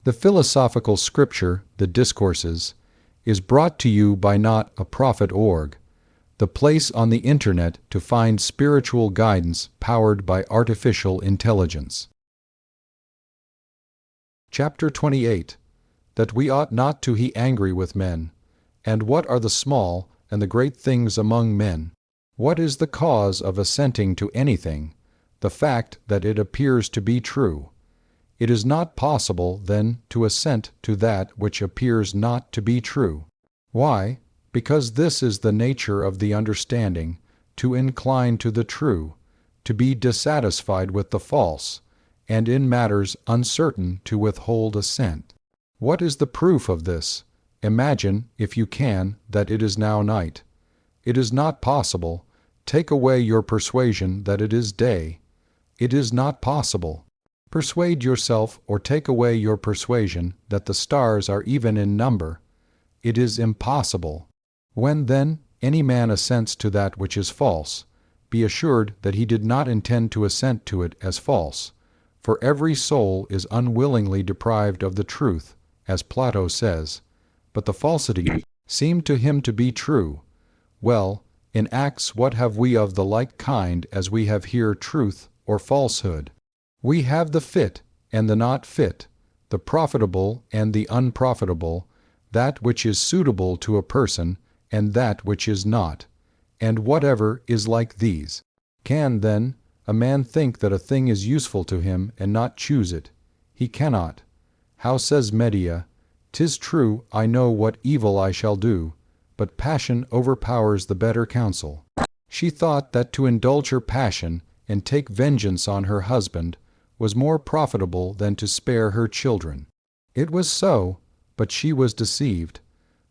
The philosophical scripture, the Discourses, is brought to you by not a prophet org, the place on the internet to find spiritual guidance powered by artificial intelligence. Chapter 28. That we ought not to be angry with men. And what are the small and the great things among men? What is the cause of assenting to anything? The fact that it appears to be true. It is not possible, then, to assent to that which appears not to be true. Why? Because this is the nature of the understanding, to incline to the true, to be dissatisfied with the false, and in matters uncertain to withhold assent. What is the proof of this? Imagine, if you can, that it is now night. It is not possible. Take away your persuasion that it is day. It is not possible. Persuade yourself or take away your persuasion that the stars are even in number. It is impossible. When, then, any man assents to that which is false, be assured that he did not intend to assent to it as false, for every soul is unwillingly deprived of the truth, as Plato says, but the falsity seemed to him to be true. Well, in acts what have we of the like kind as we have here truth or falsehood? We have the fit and the not fit, the profitable and the unprofitable, that which is suitable to a person and that which is not, and whatever is like these. Can, then, a man think that a thing is useful to him and not choose it? He cannot. How says Medea, "'Tis true, I know what evil I shall do, but passion overpowers the better counsel." She thought that to indulge her passion and take vengeance on her husband was more profitable than to spare her children. It was so, but she was deceived.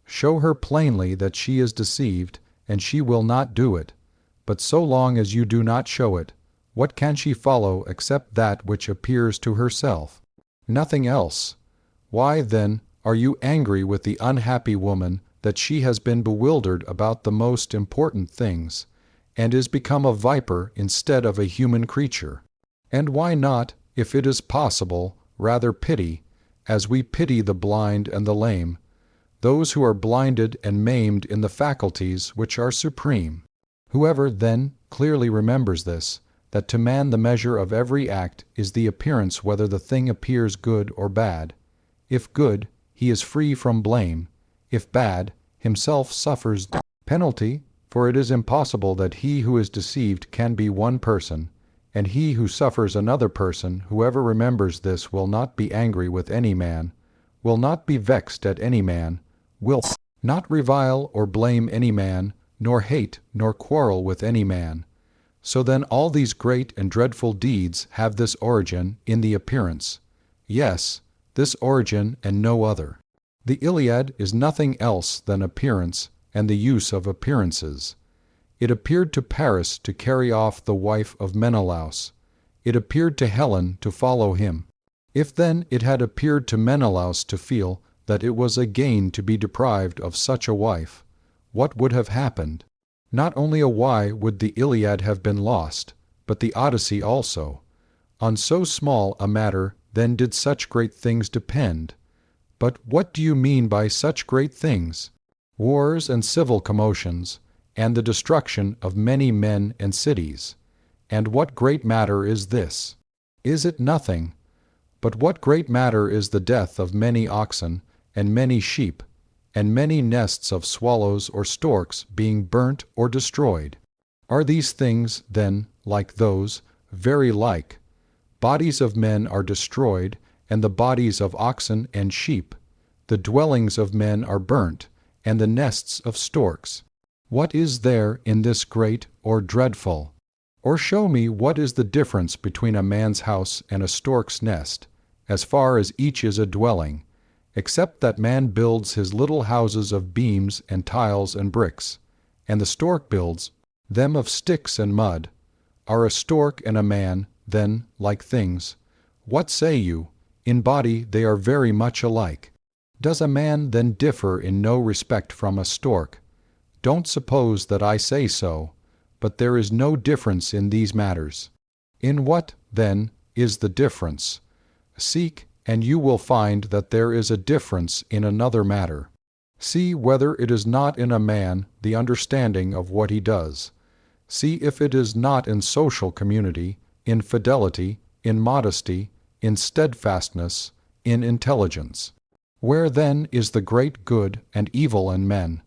Show her plainly that she is deceived, and she will not do it. But so long as you do not show it, what can she follow except that which appears to herself? Nothing else. Why, then, are you angry with the unhappy woman that she has been bewildered about the most important things, and is become a viper instead of a human creature? And why not, if it is possible, rather pity, as we pity the blind and the lame, those who are blinded and maimed in the faculties which are supreme? Whoever, then, clearly remembers this, that to man the measure of every act is the appearance whether the thing appears good or bad. If good, he is free from blame. If bad, himself suffers penalty, for it is impossible that he who is deceived can be one person, and he who suffers another person. Whoever remembers this will not be angry with any man, will not be vexed at any man, will not revile or blame any man, nor hate nor quarrel with any man. So then all these great and dreadful deeds have this origin in the appearance. Yes, this origin and no other. The Iliad is nothing else than appearance and the use of appearances. It appeared to Paris to carry off the wife of Menelaus. It appeared to Helen to follow him. If then it had appeared to Menelaus to feel that it was a gain to be deprived of such a wife, what would have happened? Not only a why would the Iliad have been lost, but the Odyssey also. On so small a matter then did such great things depend. But what do you mean by such great things? Wars and civil commotions, and the destruction of many men and cities. And what great matter is this? Is it nothing? But what great matter is the death of many oxen, and many sheep, and many nests of swallows or storks being burnt or destroyed? Are these things, then, like those, very like? Bodies of men are destroyed, and the bodies of oxen and sheep. The dwellings of men are burnt, and the nests of storks. What is there in this great or dreadful? Or show me what is the difference between a man's house and a stork's nest, as far as each is a dwelling, except that man builds his little houses of beams and tiles and bricks, and the stork builds them of sticks and mud. Are a stork and a man, then, like things? What say you? In body they are very much alike. Does a man then differ in no respect from a stork? Don't suppose that I say so, but there is no difference in these matters. In what, then, is the difference? Seek, and you will find that there is a difference in another matter. See whether it is not in a man the understanding of what he does. See if it is not in social community, in fidelity, in modesty, in steadfastness, in intelligence. Where then is the great good and evil in men?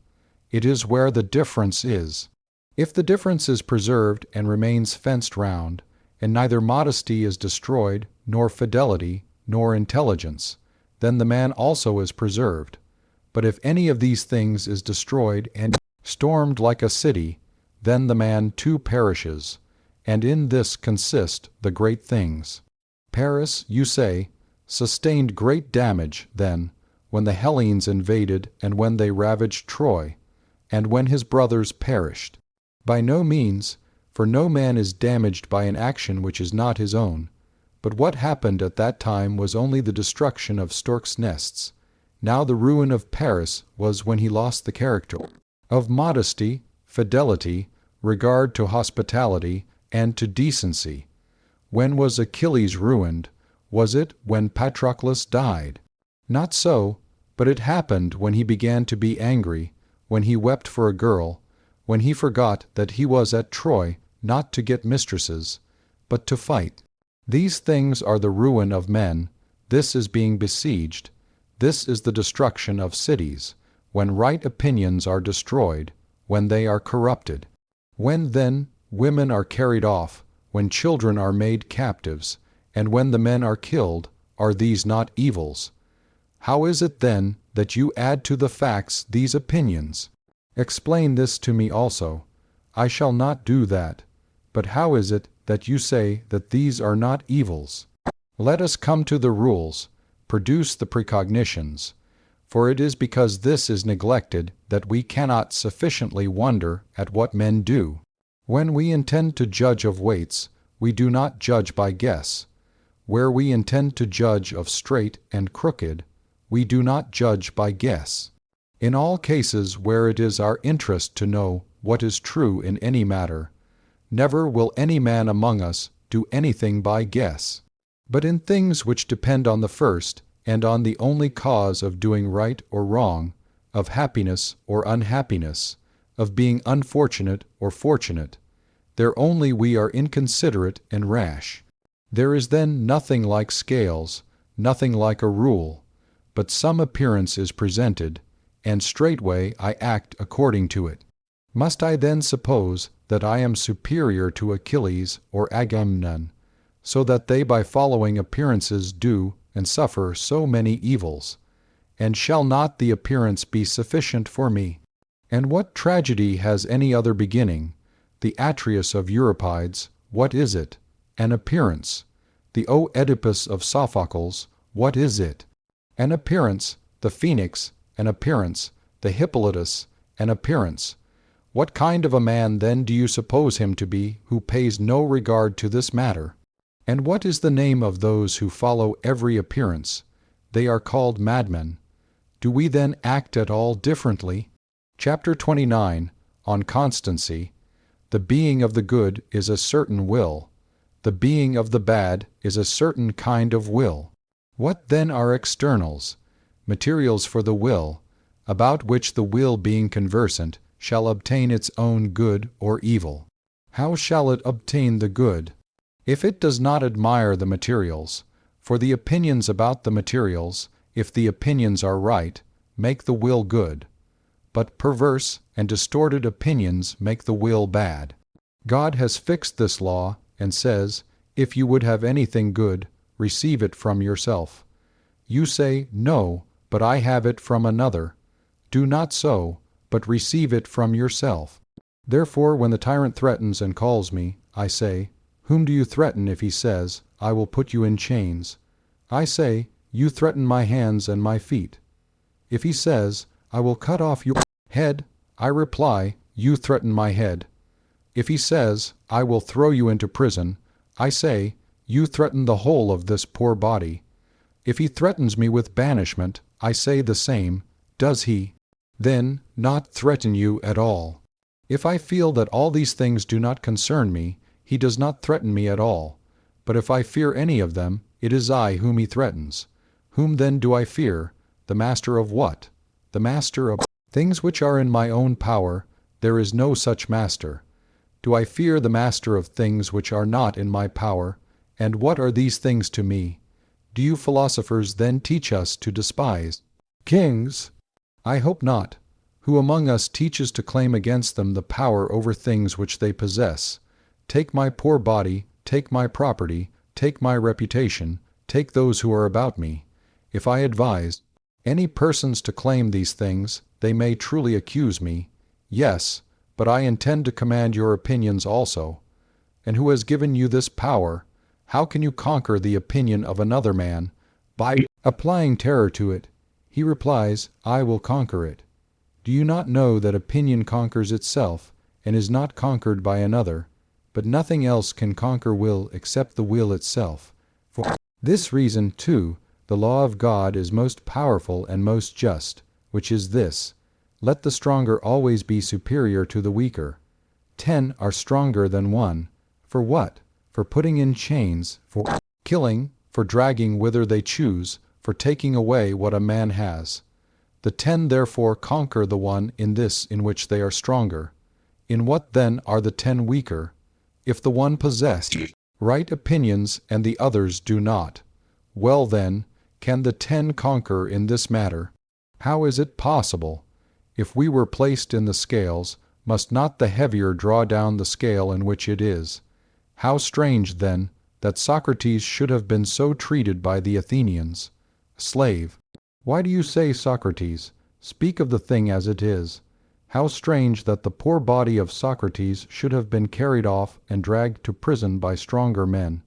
It is where the difference is. If the difference is preserved and remains fenced round, and neither modesty is destroyed, nor fidelity, nor intelligence, then the man also is preserved. But if any of these things is destroyed and stormed like a city, then the man too perishes, and in this consist the great things. Paris, you say, sustained great damage, then, when the Hellenes invaded and when they ravaged Troy, and when his brothers perished. By no means, for no man is damaged by an action which is not his own. But what happened at that time was only the destruction of storks' nests. Now the ruin of Paris was when he lost the character of modesty, fidelity, regard to hospitality, and to decency. When was Achilles ruined? Was it when Patroclus died? Not so, but it happened when he began to be angry, when he wept for a girl, when he forgot that he was at Troy not to get mistresses, but to fight. These things are the ruin of men. This is being besieged. This is the destruction of cities, when right opinions are destroyed, when they are corrupted. When, then, women are carried off, when children are made captives, and when the men are killed, are these not evils? How is it, then, that you add to the facts these opinions? Explain this to me also. I shall not do that. But how is it that you say that these are not evils? Let us come to the rules. Produce the precognitions. For it is because this is neglected that we cannot sufficiently wonder at what men do. When we intend to judge of weights, we do not judge by guess. Where we intend to judge of straight and crooked, we do not judge by guess. In all cases where it is our interest to know what is true in any matter, never will any man among us do anything by guess. But in things which depend on the first and on the only cause of doing right or wrong, of happiness or unhappiness, of being unfortunate or fortunate, there only we are inconsiderate and rash. There is then nothing like scales, nothing like a rule, but some appearance is presented, and straightway I act according to it. Must I then suppose that I am superior to Achilles or Agamemnon, so that they by following appearances do and suffer so many evils? And shall not the appearance be sufficient for me? And what tragedy has any other beginning? The Atreus of Euripides, what is it? An appearance. The O Oedipus of Sophocles, what is it? An appearance. The Phoenix, an appearance. The Hippolytus, an appearance. What kind of a man then do you suppose him to be who pays no regard to this matter? And what is the name of those who follow every appearance? They are called madmen. Do we then act at all differently? Chapter 29, on constancy. The being of the good is a certain will. The being of the bad is a certain kind of will. What then are externals? Materials for the will, about which the will being conversant shall obtain its own good or evil. How shall it obtain the good? If it does not admire the materials, for the opinions about the materials, if the opinions are right, make the will good. But perverse and distorted opinions make the will bad. God has fixed this law and says, if you would have anything good, receive it from yourself. You say, no, but I have it from another. Do not so, but receive it from yourself. Therefore when the tyrant threatens and calls me, I say, whom do you threaten if he says, I will put you in chains? I say, you threaten my hands and my feet. If he says, I will cut off your head, I reply, you threaten my head. If he says, I will throw you into prison, I say, you threaten the whole of this poor body. If he threatens me with banishment, I say the same, does he then not threaten you at all? If I feel that all these things do not concern me, he does not threaten me at all. But if I fear any of them, it is I whom he threatens. Whom then do I fear? The master of what? The master of things which are in my own power. There is no such master. Do I fear the master of things which are not in my power? And what are these things to me? Do you philosophers then teach us to despise kings? I hope not. Who among us teaches to claim against them the power over things which they possess? Take my poor body, take my property, take my reputation, take those who are about me. If I advise any persons to claim these things, they may truly accuse me. Yes, but I intend to command your opinions also. And who has given you this power? How can you conquer the opinion of another man? By applying terror to it. He replies, I will conquer it. Do you not know that opinion conquers itself, and is not conquered by another? But nothing else can conquer will except the will itself. For this reason, too, the law of God is most powerful and most just, which is this: let the stronger always be superior to the weaker. 10 are stronger than 1. For what? For putting in chains, for killing, for dragging whither they choose, for taking away what a man has. The 10 therefore conquer the 1 in this in which they are stronger. In what then are the 10 weaker? If the 1 possess right opinions and the others do not, well then, can the 10 conquer in this matter? How is it possible? If we were placed in the scales, must not the heavier draw down the scale in which it is? How strange, then, that Socrates should have been so treated by the Athenians. Slave. Why do you say Socrates? Speak of the thing as it is. How strange that the poor body of Socrates should have been carried off and dragged to prison by stronger men,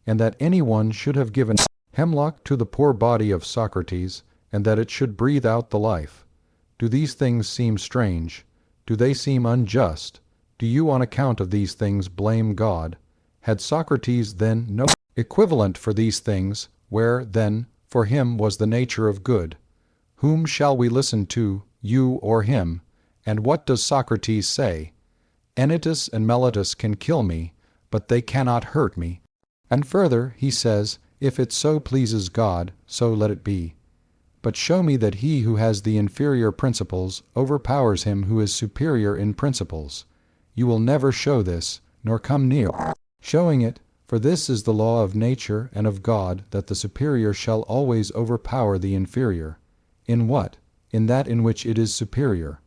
and that any one should have given hemlock to the poor body of Socrates, and that it should breathe out the life. Do these things seem strange? Do they seem unjust? Do you on account of these things blame God? Had Socrates then no equivalent for these things, where, then, for him was the nature of good? Whom shall we listen to, you or him? And what does Socrates say? Anytus and Meletus can kill me, but they cannot hurt me. And further, he says, if it so pleases God, so let it be. But show me that he who has the inferior principles overpowers him who is superior in principles. You will never show this, nor come near showing it, for this is the law of nature and of God, that the superior shall always overpower the inferior. In what? In that in which it is superior.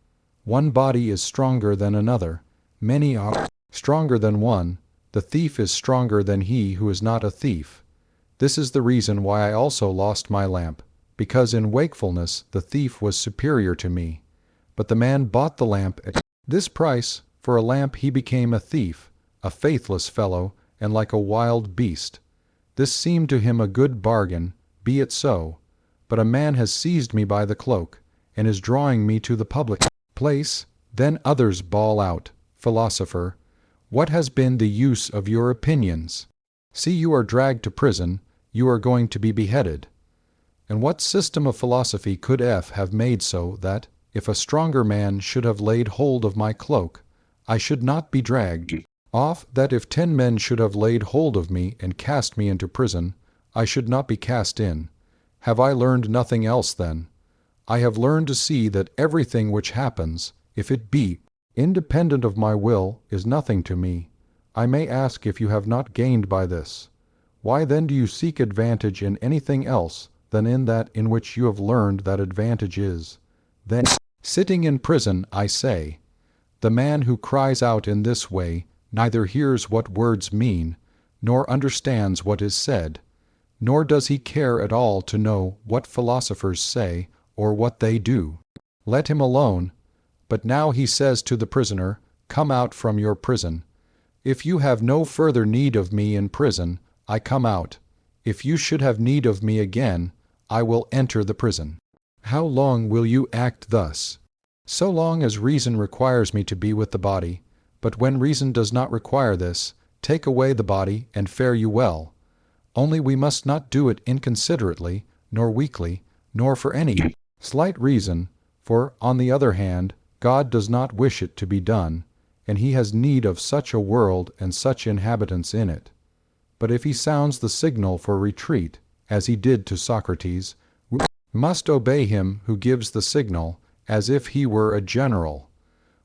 One body is stronger than another. Many are stronger than one. The thief is stronger than he who is not a thief. This is the reason why I also lost my lamp, because in wakefulness the thief was superior to me. But the man bought the lamp at this price. For a lamp he became a thief, a faithless fellow, and like a wild beast. This seemed to him a good bargain, be it so. But a man has seized me by the cloak, and is drawing me to the public place. Then others bawl out, Philosopher, what has been the use of your opinions? See, you are dragged to prison, you are going to be beheaded. And what system of philosophy could have made so that, if a stronger man should have laid hold of my cloak, I should not be dragged off, that if 10 men should have laid hold of me and cast me into prison, I should not be cast in? Have I learned nothing else then? I have learned to see that everything which happens, if it be independent of my will, is nothing to me. I may ask if you have not gained by this. Why then do you seek advantage in anything else than in that in which you have learned that advantage is? Then, sitting in prison, I say, the man who cries out in this way neither hears what words mean, nor understands what is said, nor does he care at all to know what philosophers say or what they do. Let him alone. But now he says to the prisoner, come out from your prison. If you have no further need of me in prison, I come out. If you should have need of me again, I will enter the prison. How long will you act thus? So long as reason requires me to be with the body. But when reason does not require this, take away the body, and fare you well. Only we must not do it inconsiderately, nor weakly, nor for any slight reason, for, on the other hand, God does not wish it to be done, and he has need of such a world and such inhabitants in it. But if he sounds the signal for retreat, as he did to Socrates, must obey him who gives the signal, as if he were a general.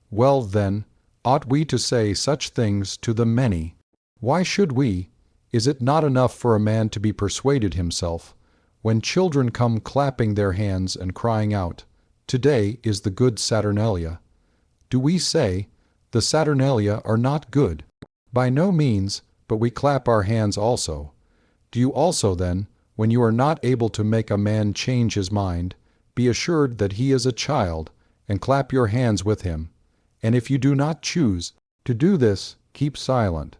Well, then, ought we to say such things to the many? Why should we? Is it not enough for a man to be persuaded himself, when children come clapping their hands and crying out, "Today is the good Saturnalia"? Do we say, "The Saturnalia are not good"? By no means, but we clap our hands also. Do you also, then, when you are not able to make a man change his mind, be assured that he is a child, and clap your hands with him? And if you do not choose to do this, keep silent.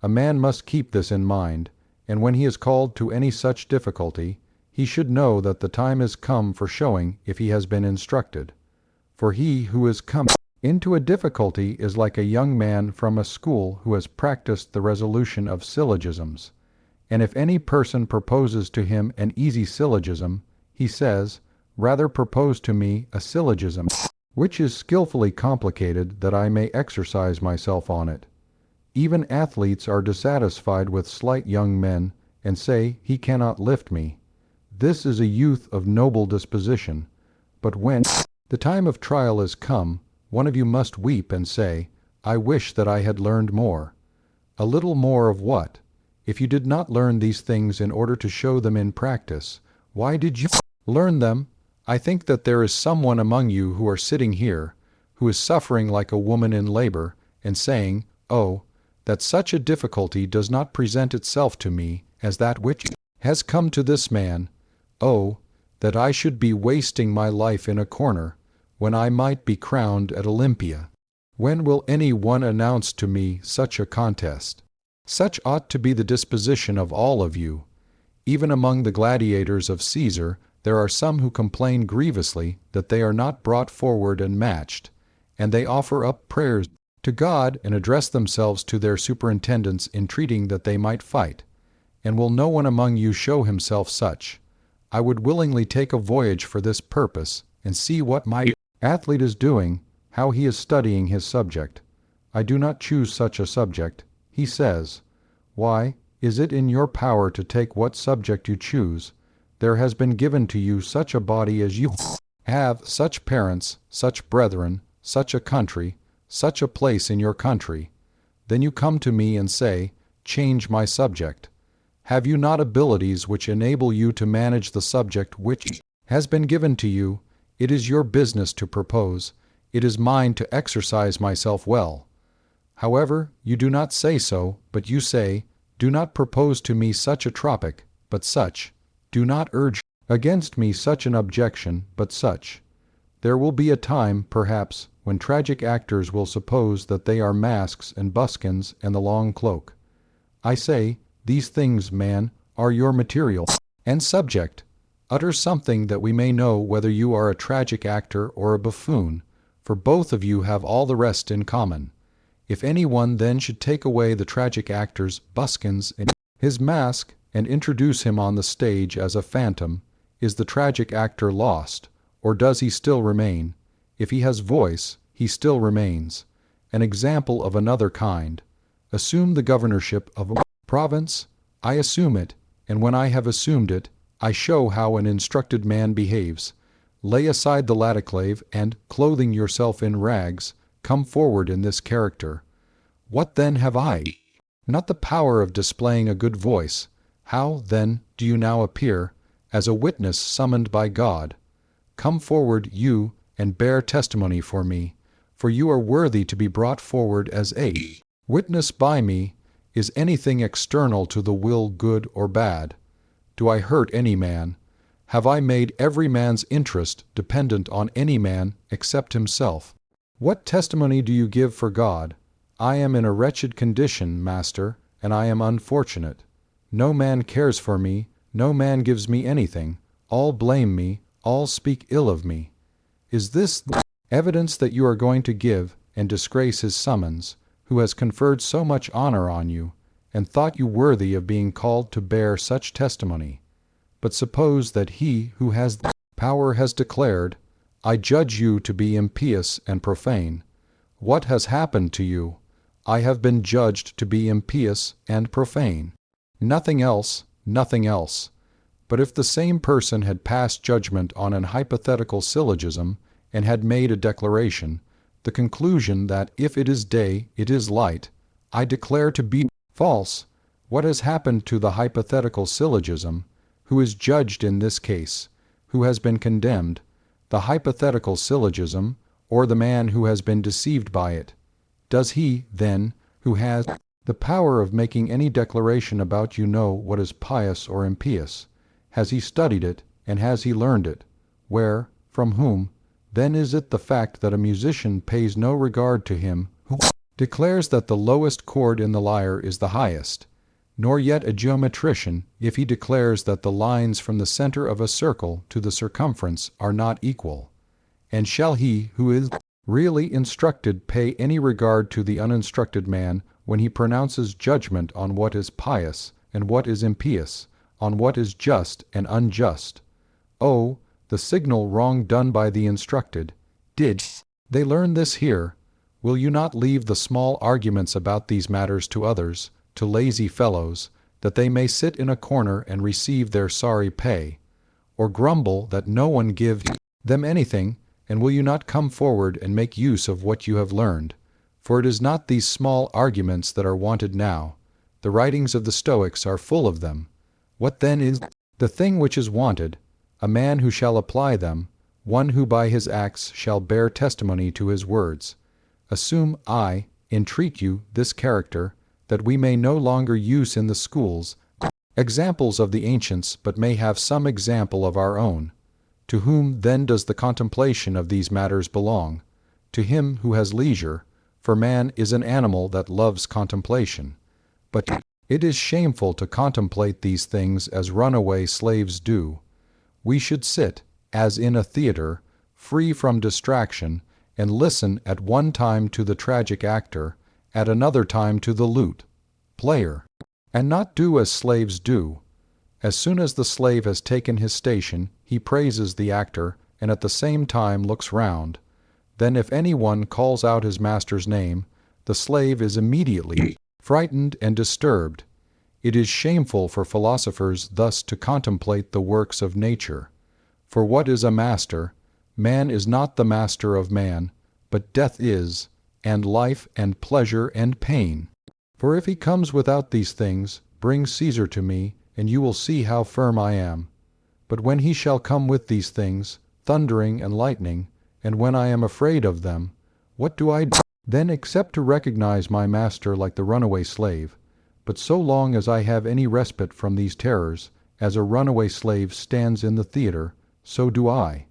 A man must keep this in mind, and when he is called to any such difficulty, he should know that the time is come for showing if he has been instructed. For he who is come into a difficulty is like a young man from a school who has practiced the resolution of syllogisms. And if any person proposes to him an easy syllogism, he says, "Rather propose to me a syllogism, which is skillfully complicated, that I may exercise myself on it." Even athletes are dissatisfied with slight young men, and say, "He cannot lift me." This is a youth of noble disposition. But when the time of trial is come, one of you must weep and say, "I wish that I had learned more." A little more of what? If you did not learn these things in order to show them in practice, why did you learn them? I think that there is someone among you who are sitting here, who is suffering like a woman in labor, and saying, "Oh, that such a difficulty does not present itself to me as that which has come to this man. Oh, that I should be wasting my life in a corner, when I might be crowned at Olympia. When will any one announce to me such a contest?" Such ought to be the disposition of all of you. Even among the gladiators of Caesar, there are some who complain grievously that they are not brought forward and matched, and they offer up prayers to God and address themselves to their superintendents entreating that they might fight. And will no one among you show himself such? I would willingly take a voyage for this purpose, and see what my athlete is doing, how he is studying his subject. I do not choose such a subject. He says, "Why, is it in your power to take what subject you choose? There has been given to you such a body as you have, such parents, such brethren, such a country, such a place in your country. Then you come to me and say, 'Change my subject.' Have you not abilities which enable you to manage the subject which has been given to you? It is your business to propose. It is mine to exercise myself well. However, you do not say so, but you say, 'Do not propose to me such a tropic, but such. Do not urge against me such an objection, but such.' There will be a time, perhaps, when tragic actors will suppose that they are masks and buskins and the long cloak. I say, these things, man, are your material and subject. Utter something that we may know whether you are a tragic actor or a buffoon, for both of you have all the rest in common. If any one then should take away the tragic actor's buskins and his mask, and introduce him on the stage as a phantom, is the tragic actor lost, or does he still remain? If he has voice, he still remains. An example of another kind. Assume the governorship of a province. I assume it, and when I have assumed it, I show how an instructed man behaves. Lay aside the laticlave, and, clothing yourself in rags, come forward in this character. What then have I? Not the power of displaying a good voice. How, then, do you now appear? As a witness summoned by God. Come forward, you, and bear testimony for me, for you are worthy to be brought forward as a witness by me. Is anything external to the will good or bad? Do I hurt any man? Have I made every man's interest dependent on any man except himself? What testimony do you give for God? I am in a wretched condition, master, and I am unfortunate. No man cares for me, no man gives me anything. All blame me, all speak ill of me. Is this the evidence that you are going to give and disgrace his summons, who has conferred so much honor on you, and thought you worthy of being called to bear such testimony? But suppose that he who has the power has declared, I judge you to be impious and profane. What has happened to you? I have been judged to be impious and profane. Nothing else, nothing else. But if the same person had passed judgment on an hypothetical syllogism, and had made a declaration, the conclusion that if it is day, it is light, I declare to be false, what has happened to the hypothetical syllogism? Who is judged in this case? Who has been condemned? The hypothetical syllogism, or the man who has been deceived by it? Does he, then, who has the power of making any declaration about you know what is pious or impious? Has he studied it, and has he learned it? Where? From whom? Then is it the fact that a musician pays no regard to him who declares that the lowest chord in the lyre is the highest, nor yet a geometrician if he declares that the lines from the center of a circle to the circumference are not equal. And shall he who is really instructed pay any regard to the uninstructed man when he pronounces judgment on what is pious and what is impious, on what is just and unjust? Oh, the signal wrong done by the instructed! Did they learn this here? Will you not leave the small arguments about these matters to others, to lazy fellows, that they may sit in a corner and receive their sorry pay? Or grumble that no one gives them anything, and will you not come forward and make use of what you have learned? For it is not these small arguments that are wanted now. The writings of the Stoics are full of them. What then is the thing which is wanted? A man who shall apply them, one who by his acts shall bear testimony to his words. Assume, I entreat you, this character, that we may no longer use in the schools examples of the ancients, but may have some example of our own. To whom then does the contemplation of these matters belong? To him who has leisure, for man is an animal that loves contemplation. But it is shameful to contemplate these things as runaway slaves do. We should sit, as in a theatre, free from distraction, and listen at one time to the tragic actor, at another time to the lute player, and not do as slaves do. As soon as the slave has taken his station, he praises the actor, and at the same time looks round. Then if any one calls out his master's name, the slave is immediately frightened and disturbed. It is shameful for philosophers thus to contemplate the works of nature. For what is a master? Man is not the master of man, but death is, and life and pleasure and pain. For if he comes without these things, bring Caesar to me, and you will see how firm I am. But when he shall come with these things, thundering and lightning, and when I am afraid of them, what do I do then except to recognize my master like the runaway slave? But so long as I have any respite from these terrors, as a runaway slave stands in the theatre, so do I.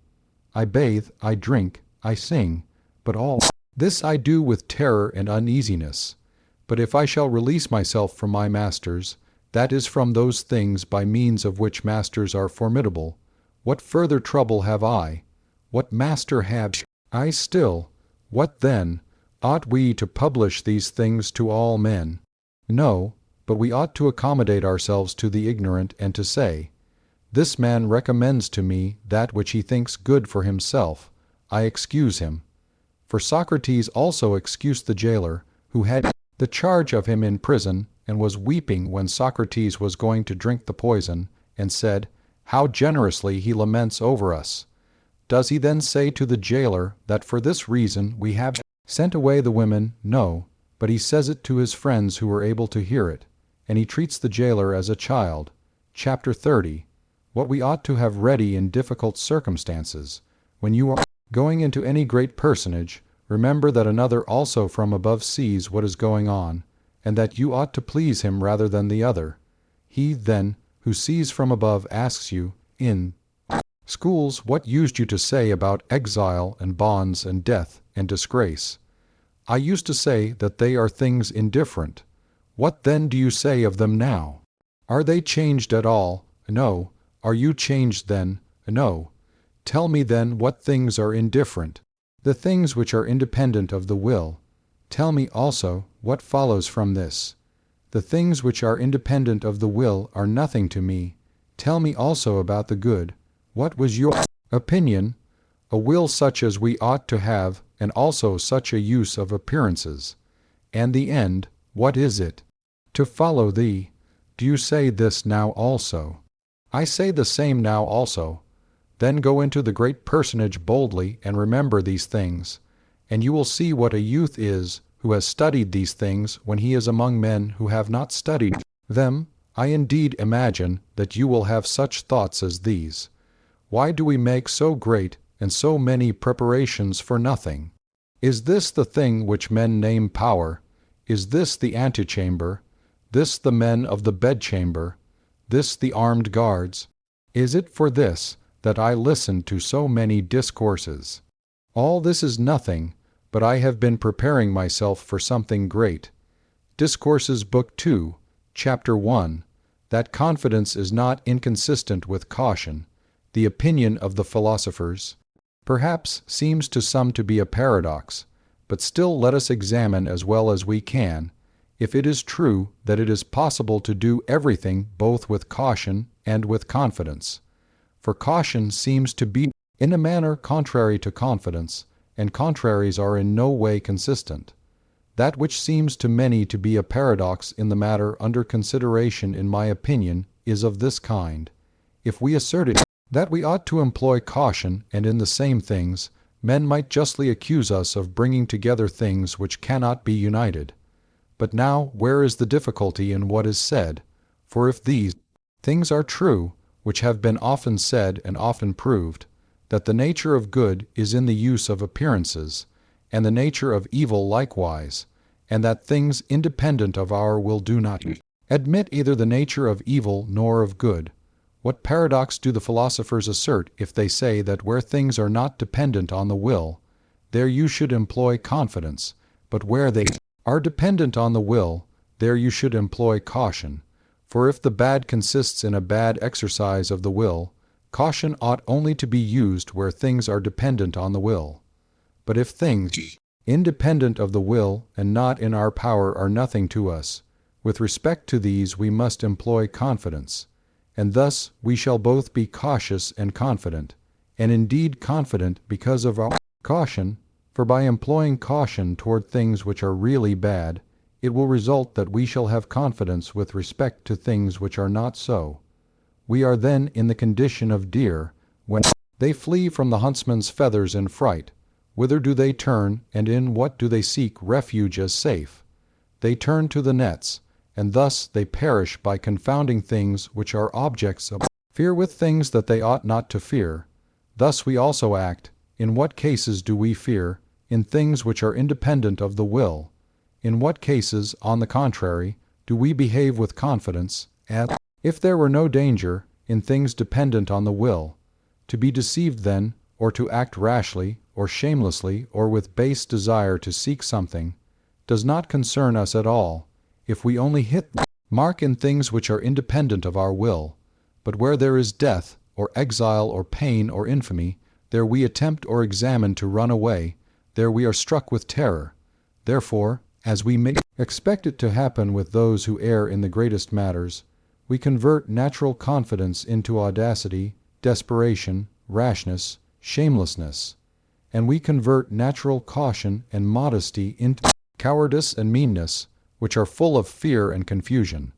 I bathe, I drink, I sing, but all this I do with terror and uneasiness. But if I shall release myself from my masters, that is from those things by means of which masters are formidable, what further trouble have I? What master have I still? What then? Ought we to publish these things to all men? No, but we ought to accommodate ourselves to the ignorant and to say, this man recommends to me that which he thinks good for himself. I excuse him. For Socrates also excused the jailer, who had the charge of him in prison, and was weeping when Socrates was going to drink the poison, and said, how generously he laments over us. Does he then say to the jailer that for this reason we have sent away the women? No, but he says it to his friends who were able to hear it, and he treats the jailer as a child. Chapter 30. What we ought to have ready in difficult circumstances. When you are going into any great personage, remember that another also from above sees what is going on, and that you ought to please him rather than the other. He, then, who sees from above asks you, in schools, what used you to say about exile and bonds and death and disgrace? I used to say that they are things indifferent. What then do you say of them now? Are they changed at all? No. Are you changed then? No. Tell me then what things are indifferent, the things which are independent of the will. Tell me also what follows from this. The things which are independent of the will are nothing to me. Tell me also about the good. What was your opinion? A will such as we ought to have, and also such a use of appearances. And the end, what is it? To follow thee. Do you say this now also? I say the same now also. Then go into the great personage boldly and remember these things, and you will see what a youth is who has studied these things when he is among men who have not studied them. I indeed imagine that you will have such thoughts as these. Why do we make so great and so many preparations for nothing? Is this the thing which men name power? Is this the antechamber? This the men of the bedchamber? This the armed guards? Is it for this that I listen to so many discourses? All this is nothing, but I have been preparing myself for something great. Discourses, Book 2, Chapter 1, that confidence is not inconsistent with caution, the opinion of the philosophers, perhaps seems to some to be a paradox, but still let us examine as well as we can, if it is true that it is possible to do everything both with caution and with confidence. For caution seems to be in a manner contrary to confidence, and contraries are in no way consistent. That which seems to many to be a paradox in the matter under consideration, in my opinion, is of this kind. If we asserted that we ought to employ caution and in the same things, men might justly accuse us of bringing together things which cannot be united. But now where is the difficulty in what is said? For if these things are true, which have been often said and often proved, that the nature of good is in the use of appearances, and the nature of evil likewise, and that things independent of our will do not admit either the nature of evil nor of good, what paradox do the philosophers assert if they say that where things are not dependent on the will, there you should employ confidence, but where they are dependent on the will, there you should employ caution? For if the bad consists in a bad exercise of the will, caution ought only to be used where things are dependent on the will. But if things independent of the will and not in our power are nothing to us, with respect to these we must employ confidence, and thus we shall both be cautious and confident, and indeed confident because of our caution, for by employing caution toward things which are really bad, it will result that we shall have confidence with respect to things which are not so. We are then in the condition of deer, when they flee from the huntsman's feathers in fright. Whither do they turn, and in what do they seek refuge as safe? They turn to the nets, and thus they perish by confounding things which are objects of fear with things that they ought not to fear. Thus we also act. In what cases do we fear? In things which are independent of the will. In what cases, on the contrary, do we behave with confidence, as if there were no danger? In things dependent on the will. To be deceived then, or to act rashly, or shamelessly, or with base desire to seek something, does not concern us at all, if we only hit the mark in things which are independent of our will. But where there is death, or exile, or pain, or infamy, there we attempt or examine to run away, there we are struck with terror. Therefore, as we may expect it to happen with those who err in the greatest matters, we convert natural confidence into audacity, desperation, rashness, shamelessness, and we convert natural caution and modesty into cowardice and meanness, which are full of fear and confusion.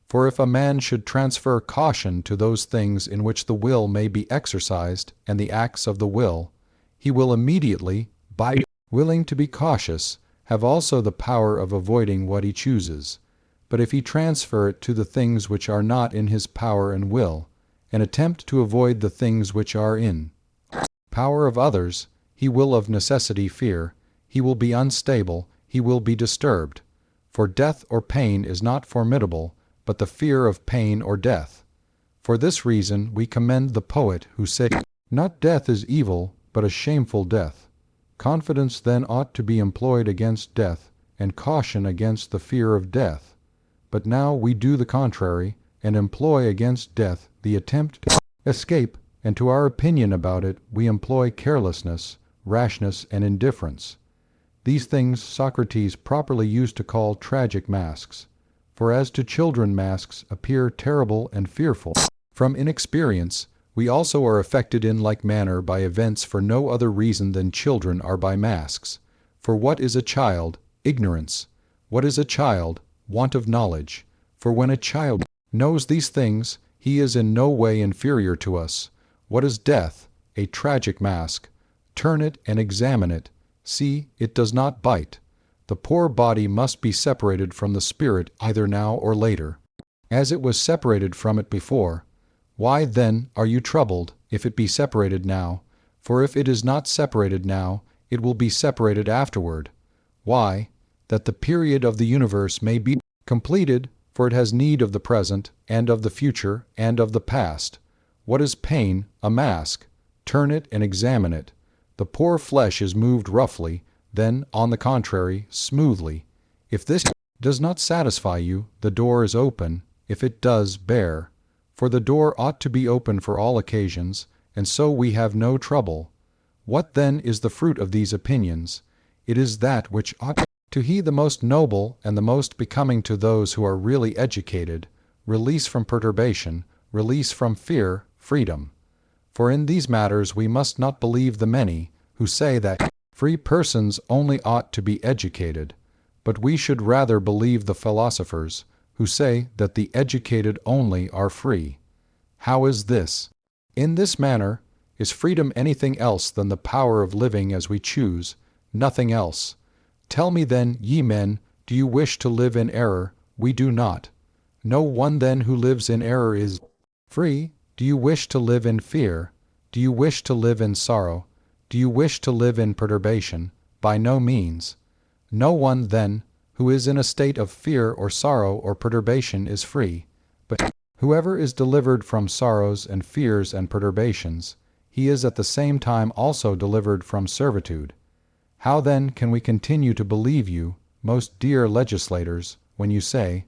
For if a man should transfer caution to those things in which the will may be exercised and the acts of the will, he will immediately, by willing to be cautious, have also the power of avoiding what he chooses. But if he transfer it to the things which are not in his power and will, and attempt to avoid the things which are in power of others, he will of necessity fear, he will be unstable, he will be disturbed. For death or pain is not formidable, but the fear of pain or death. For this reason we commend the poet who said, "Not death is evil, but a shameful death." Confidence then ought to be employed against death, and caution against the fear of death. But now we do the contrary, and employ against death the attempt to escape, and to our opinion about it we employ carelessness, rashness, and indifference. These things Socrates properly used to call tragic masks. For as to children, masks appear terrible and fearful. From inexperience, we also are affected in like manner by events for no other reason than children are by masks. For what is a child? Ignorance. What is a child? Want of knowledge. For when a child knows these things, He is in no way inferior to us. What is death? A tragic mask. Turn it and examine it. See, it does not bite. The poor body must be separated from the spirit either now or later, as it was separated from it before. Why, then, are you troubled, if it be separated now? For if it is not separated now, it will be separated afterward. Why? That the period of the universe may be completed, for it has need of the present, and of the future, and of the past. What is pain? A mask. Turn it and examine it. The poor flesh is moved roughly, then, on the contrary, smoothly. If this does not satisfy you, the door is open. If it does, bear. For the door ought to be open for all occasions, and so we have no trouble. What then is the fruit of these opinions? It is that which ought to he the most noble and the most becoming to those who are really educated, release from perturbation, release from fear, freedom. For in these matters we must not believe the many, who say that free persons only ought to be educated, but we should rather believe the philosophers, who say that the educated only are free. How is this? In this manner, is freedom anything else than the power of living as we choose? Nothing else. Tell me then, ye men, do you wish to live in error? We do not. No one then who lives in error is free. Do you wish to live in fear? Do you wish to live in sorrow? Do you wish to live in perturbation? By no means. No one, then, who is in a state of fear or sorrow or perturbation is free. But whoever is delivered from sorrows and fears and perturbations, he is at the same time also delivered from servitude. How then can we continue to believe you, most dear legislators, when you say,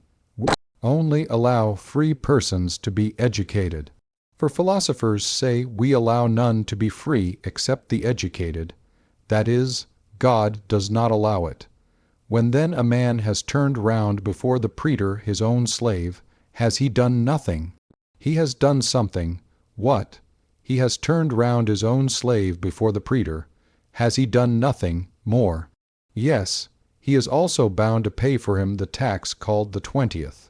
only allow free persons to be educated? For philosophers say we allow none to be free except the educated. That is, God does not allow it. When then a man has turned round before the praetor his own slave, has he done nothing? He has done something. What? He has turned round his own slave before the praetor. Has he done nothing more? Yes, he is also bound to pay for him the tax called the 20th.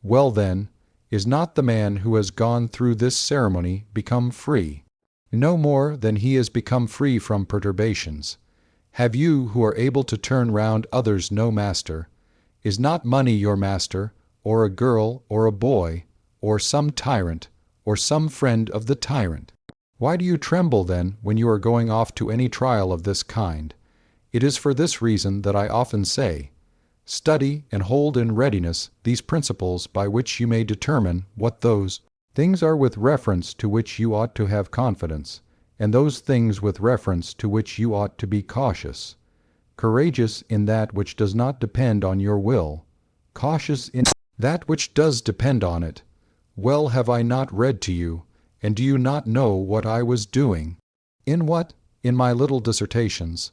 Well then, is not the man who has gone through this ceremony become free? No more than he is become free from perturbations. Have you who are able to turn round others no master? Is not money your master, or a girl, or a boy, or some tyrant, or some friend of the tyrant? Why do you tremble then when you are going off to any trial of this kind? It is for this reason that I often say, study and hold in readiness these principles by which you may determine what those things are with reference to which you ought to have confidence, and those things with reference to which you ought to be cautious. Courageous in that which does not depend on your will, cautious in that which does depend on it. Well have I not read to you, and do you not know what I was doing? In what? In my little dissertations.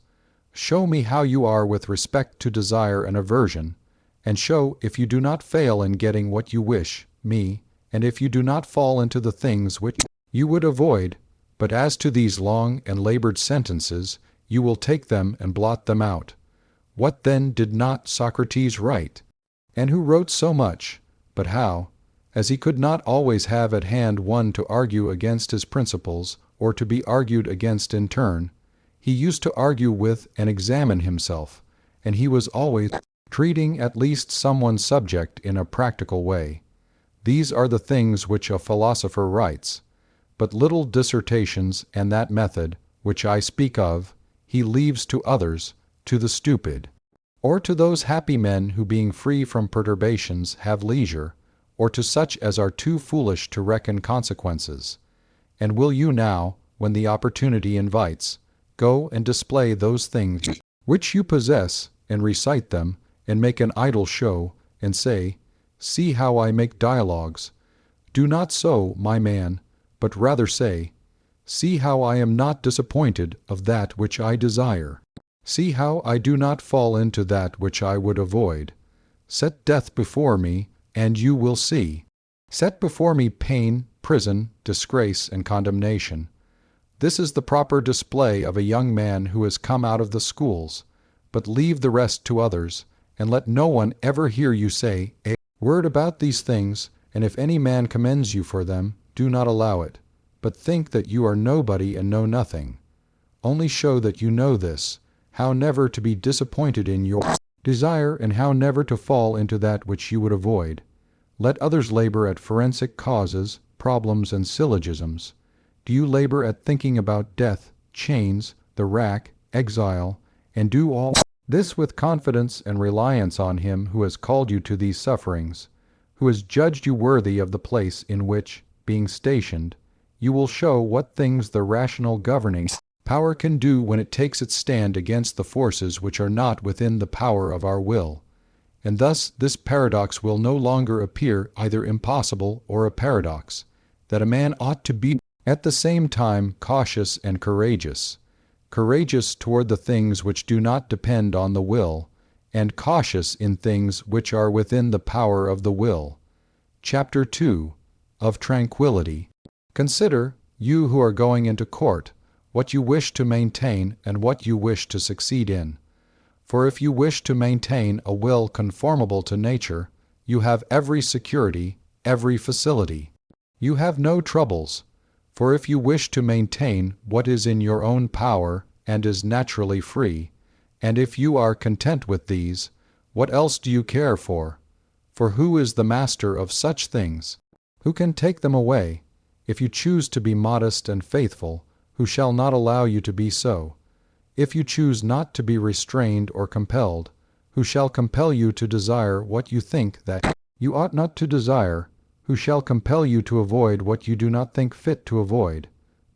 Show me how you are with respect to desire and aversion, and show if you do not fail in getting what you wish, me, and if you do not fall into the things which you would avoid. But as to these long and labored sentences, you will take them and blot them out. What then did not Socrates write? And who wrote so much? But how? As he could not always have at hand one to argue against his principles, or to be argued against in turn, he used to argue with and examine himself, and he was always treating at least some one subject in a practical way. These are the things which a philosopher writes, but little dissertations and that method, which I speak of, he leaves to others, to the stupid, or to those happy men who being free from perturbations have leisure, or to such as are too foolish to reckon consequences. And will you now, when the opportunity invites, go and display those things which you possess, and recite them, and make an idle show, and say, see how I make dialogues? Do not so, my man, but rather say, see how I am not disappointed of that which I desire. See how I do not fall into that which I would avoid. Set death before me, and you will see. Set before me pain, prison, disgrace, and condemnation. This is the proper display of a young man who has come out of the schools, but leave the rest to others, and let no one ever hear you say a word about these things, and if any man commends you for them, do not allow it, but think that you are nobody and know nothing. Only show that you know this, how never to be disappointed in your desire, and how never to fall into that which you would avoid. Let others labor at forensic causes, problems, and syllogisms. Do you labor at thinking about death, chains, the rack, exile, and do all this with confidence and reliance on Him who has called you to these sufferings, who has judged you worthy of the place in which, being stationed, you will show what things the rational governing power can do when it takes its stand against the forces which are not within the power of our will. And thus this paradox will no longer appear either impossible or a paradox, that a man ought to be at the same time cautious and courageous toward the things which do not depend on the will, and cautious in things which are within the power of the will. Chapter 2. Of Tranquility. Consider, you who are going into court, what you wish to maintain and what you wish to succeed in. For if you wish to maintain a will conformable to nature, you have every security, every facility. You have no troubles. For if you wish to maintain what is in your own power and is naturally free, and if you are content with these, what else do you care for? For who is the master of such things? Who can take them away? If you choose to be modest and faithful, who shall not allow you to be so? If you choose not to be restrained or compelled, who shall compel you to desire what you think that you ought not to desire? Who shall compel you to avoid what you do not think fit to avoid?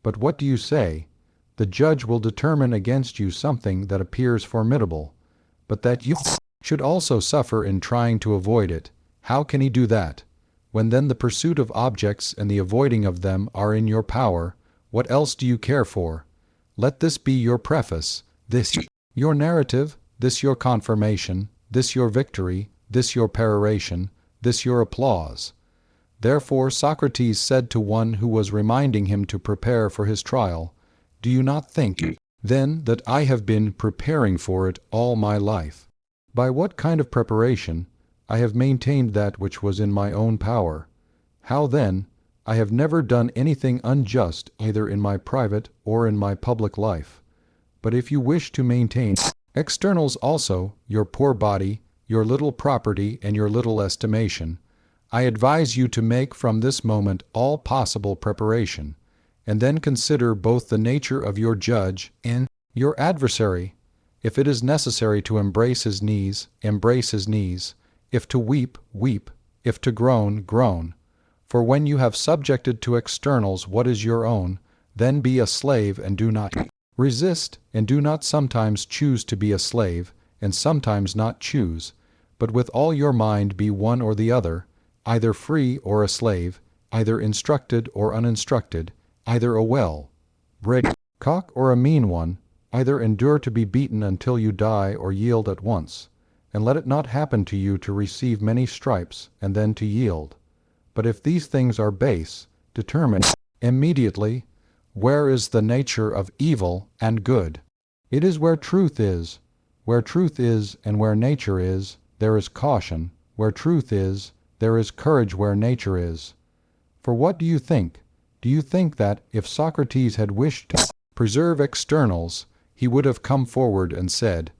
But what do you say? The judge will determine against you something that appears formidable, but that you should also suffer in trying to avoid it. How can he do that? When then the pursuit of objects and the avoiding of them are in your power, what else do you care for? Let this be your preface, this your narrative, this your confirmation, this your victory, this your peroration, this your applause. Therefore Socrates said to one who was reminding him to prepare for his trial, "Do you not think, then, that I have been preparing for it all my life? By what kind of preparation? I have maintained that which was in my own power. How then? I have never done anything unjust either in my private or in my public life. But if you wish to maintain externals also, your poor body, your little property, and your little estimation, I advise you to make from this moment all possible preparation, and then consider both the nature of your judge and your adversary. If it is necessary to embrace his knees, embrace his knees. If to weep, weep. If to groan, groan. For when you have subjected to externals what is your own, then be a slave and do not resist, and do not sometimes choose to be a slave, and sometimes not choose, but with all your mind be one or the other, either free or a slave, either instructed or uninstructed, either a well-bred cock or a mean one, either endure to be beaten until you die or yield at once, and let it not happen to you to receive many stripes and then to yield. But if these things are base, determine immediately where is the nature of evil and good. It is where truth is. Where truth is and where nature is, there is caution. Where truth is, there is courage where nature is. For what do you think? Do you think that, if Socrates had wished to preserve externals, he would have come forward and said,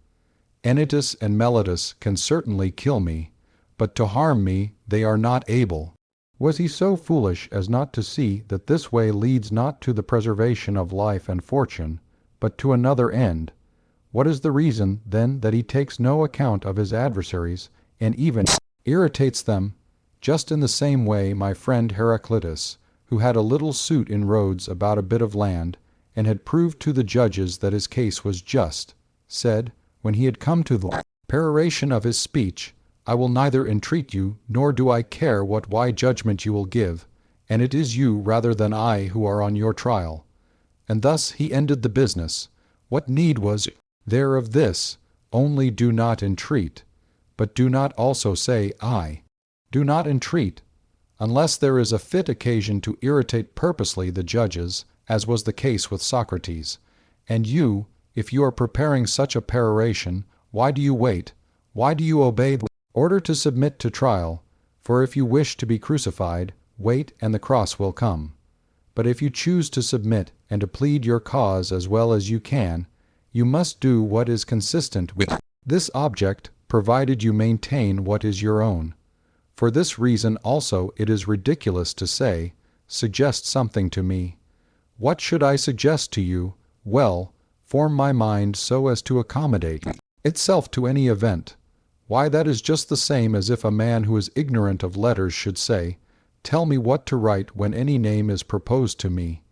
"Anytus and Meletus can certainly kill me, but to harm me they are not able"? Was he so foolish as not to see that this way leads not to the preservation of life and fortune, but to another end? What is the reason, then, that he takes no account of his adversaries, and even irritates them? Just in the same way my friend Heraclitus, who had a little suit in Rhodes about a bit of land, and had proved to the judges that his case was just, said, when he had come to the peroration of his speech, "I will neither entreat you, nor do I care what wise judgment you will give, and it is you rather than I who are on your trial." And thus he ended the business. What need was there of this? Only do not entreat. But do not also say, "I." Do not entreat, unless there is a fit occasion to irritate purposely the judges, as was the case with Socrates. And you, if you are preparing such a peroration, why do you wait? Why do you obey the order to submit to trial? For if you wish to be crucified, wait and the cross will come. But if you choose to submit and to plead your cause as well as you can, you must do what is consistent with this object, provided you maintain what is your own. For this reason also it is ridiculous to say, suggest something to me. What should I suggest to you? Well, form my mind so as to accommodate itself to any event. Why, that is just the same as if a man who is ignorant of letters should say, tell me what to write when any name is proposed to me.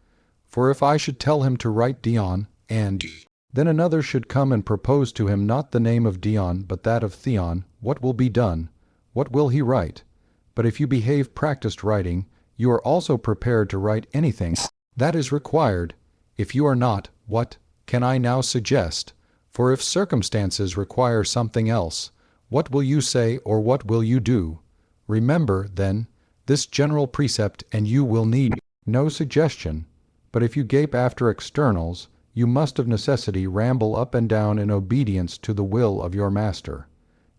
For if I should tell him to write Dion, and then another should come and propose to him not the name of Dion but that of Theon, what will be done? What will he write? But if you behave practiced writing, you are also prepared to write anything that is required. If you are not, what can I now suggest? For if circumstances require something else, what will you say or what will you do? Remember, then, this general precept, and you will need no suggestion. But if you gape after externals, you must of necessity ramble up and down in obedience to the will of your master.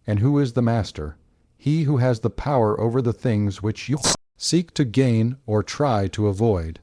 And who is the master? He who has the power over the things which you seek to gain or try to avoid.